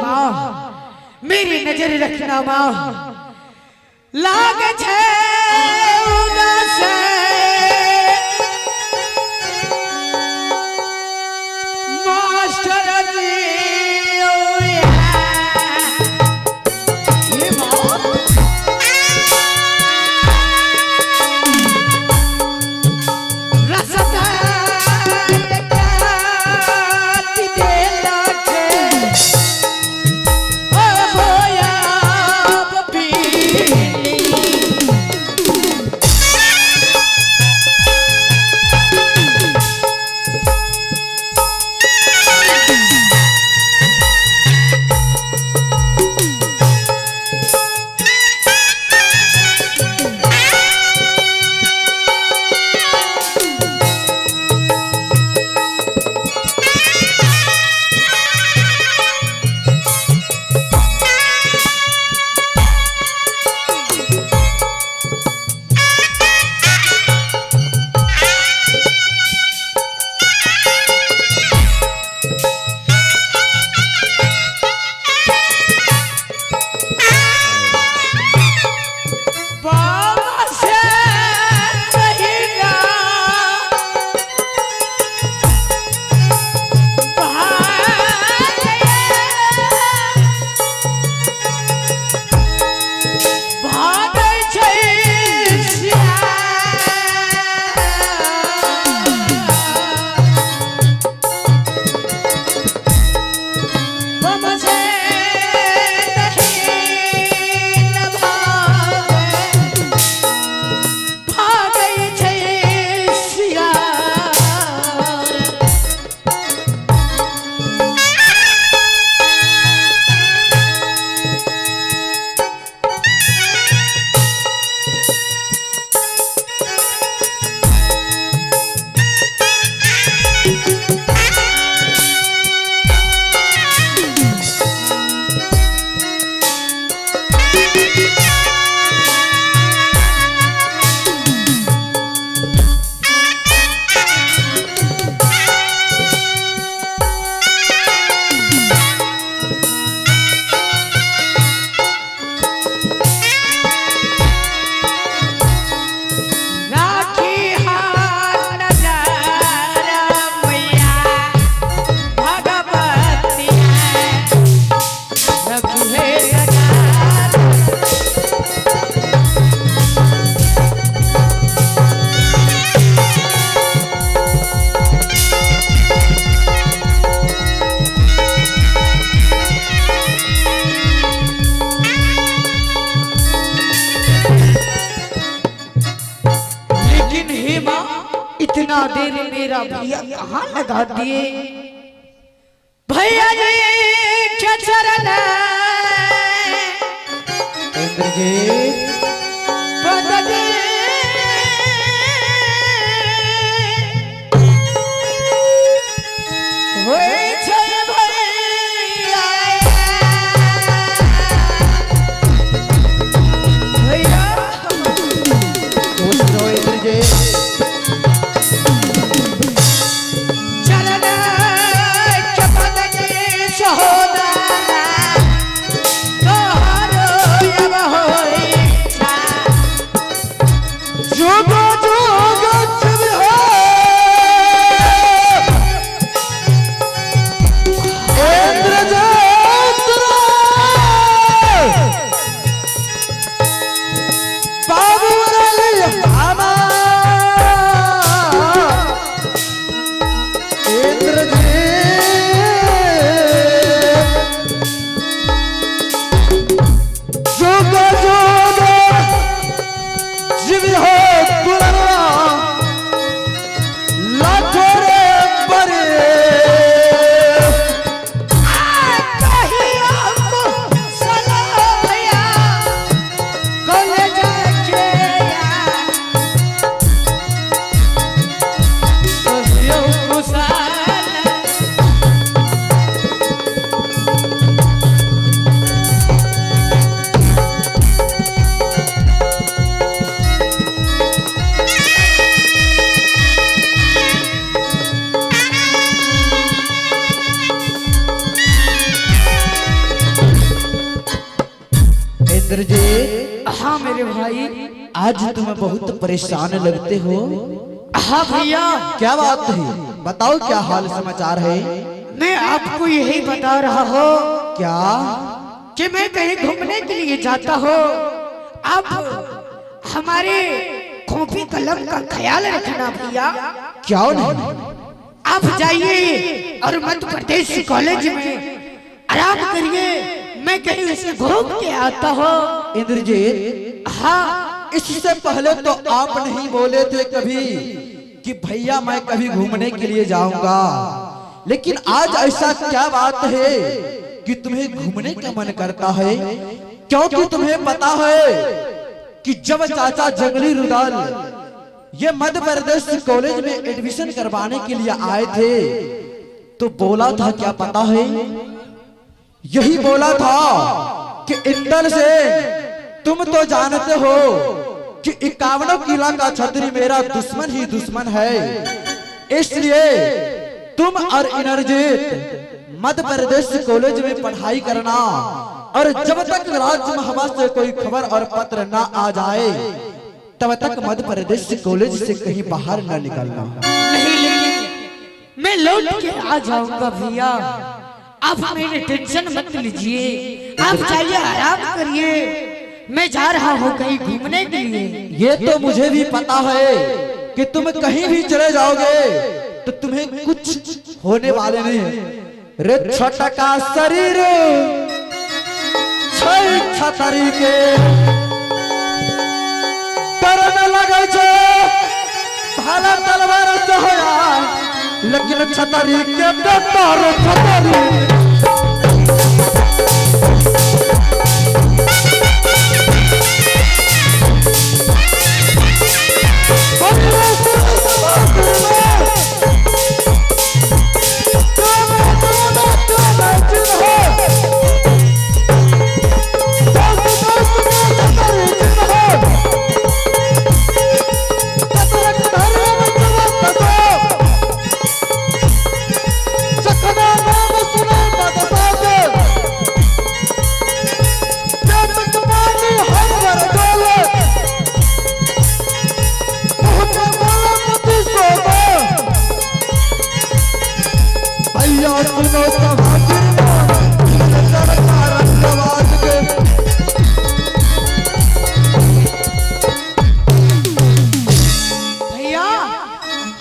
माँ मेरी नजर रखना माँ लाग छे उदास मास्टर जी इतना देर मेरा भैया कहाँ लगा दिए भैया जी क्या चरण सहोदरा तो हरो अब होई इंद्रजीत, हाँ मेरे भाई। आज तुम बहुत परेशान लगते हो। हाँ भैया। क्या बात है, बताओ क्या हाल समाचार है। मैं आपको यही बता रहा हूँ क्या कि मैं कहीं घूमने के लिए जाता हूँ। आप हमारे कॉपी कलम का ख्याल रखना भैया। क्या नहीं, आप जाइए और मध्य प्रदेश कॉलेज में आराम करिए, मैं कहीं उसे घूम के आता हूँ। इंद्रजीत, हाँ इससे पहले तो आप नहीं बोले थे कभी कि भैया मैं कभी घूमने के लिए जाऊंगा, लेकिन आज ऐसा क्या बात है कि तुम्हें घूमने का मन करता है? क्योंकि तुम्हें पता है कि जब चाचा जंगली रुदाल ये मध्य प्रदेश कॉलेज में एडमिशन करवाने के लिए आए थे तो बोला था, क्या पता है, यही बोला था कि इंदल से तुम तो जानते हो कि 51 किला का छतरी मेरा दुश्मन ही दुश्मन है, इसलिए तुम और इंद्रजीत मध्य प्रदेश कॉलेज में पढ़ाई करना और जब तक राजमहल से कोई खबर और पत्र ना आ जाए तब तक मध्य प्रदेश कॉलेज से कहीं बाहर न निकलना। नहीं, लेकिन मैं लौट के आ जाऊंगा भैया, आप मेरी टेंशन मत लीजिए। आप जाइए आराम करिए, मैं जा रहा हूँ कहीं घूमने के लिए। ये तो मुझे भी पता है कि तुम कहीं भी चले जाओगे तो तुम्हें कुछ होने वाले नहीं है। रे छोटा का शरीर छतरी के तरन लगे छे, भाला तलवार से होया, लेकिन छतरी के डर छतरी।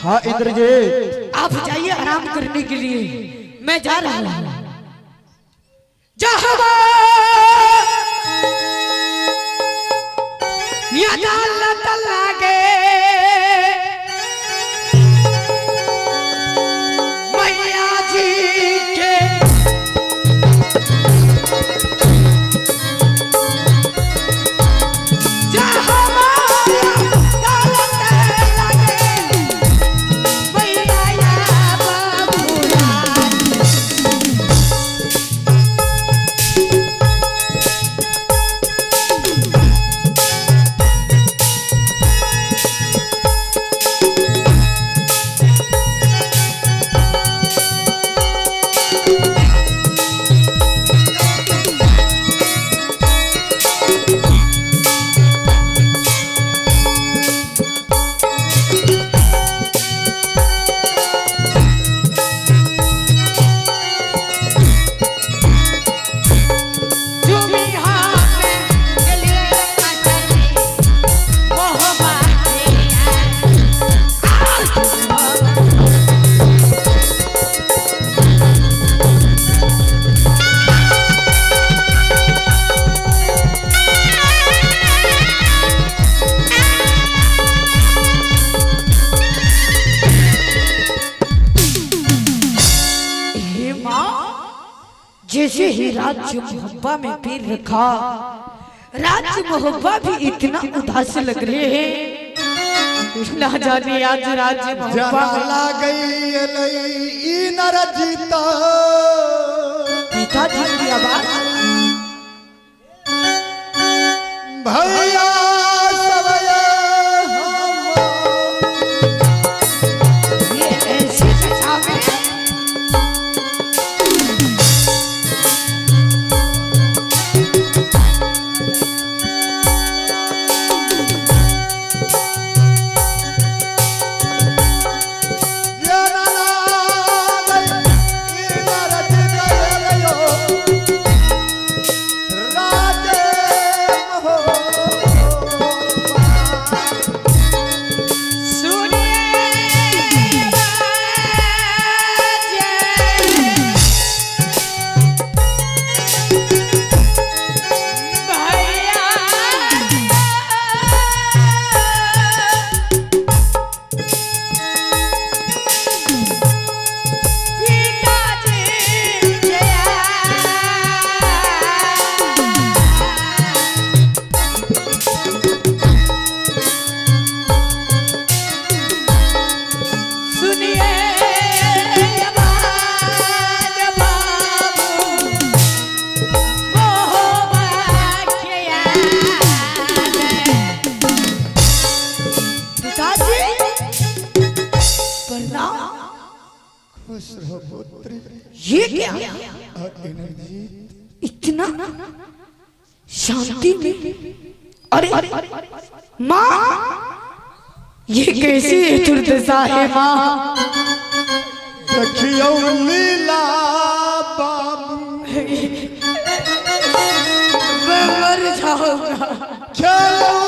हाँ इंद्रजीत, आप जाइए आराम करने के लिए, मैं जा रहा हूँ। जहाँ अदालत लागे मैया जी के, जैसे ही राज्य मोहब्बा में पैर रखा, राज्य मोहब्बा भी इतना उदास लग रहे हैं, ना जाने आज राज्य मोहब्बा गई नर जीता। पिताजी की आवाज, भैया ये ऐसी दशा में ये क्या इतना शांति में? अरे माँ, ये कैसी दुर्दशा है माँ? देखियो लीला बाबू, मैं मर जाऊंगा। चलो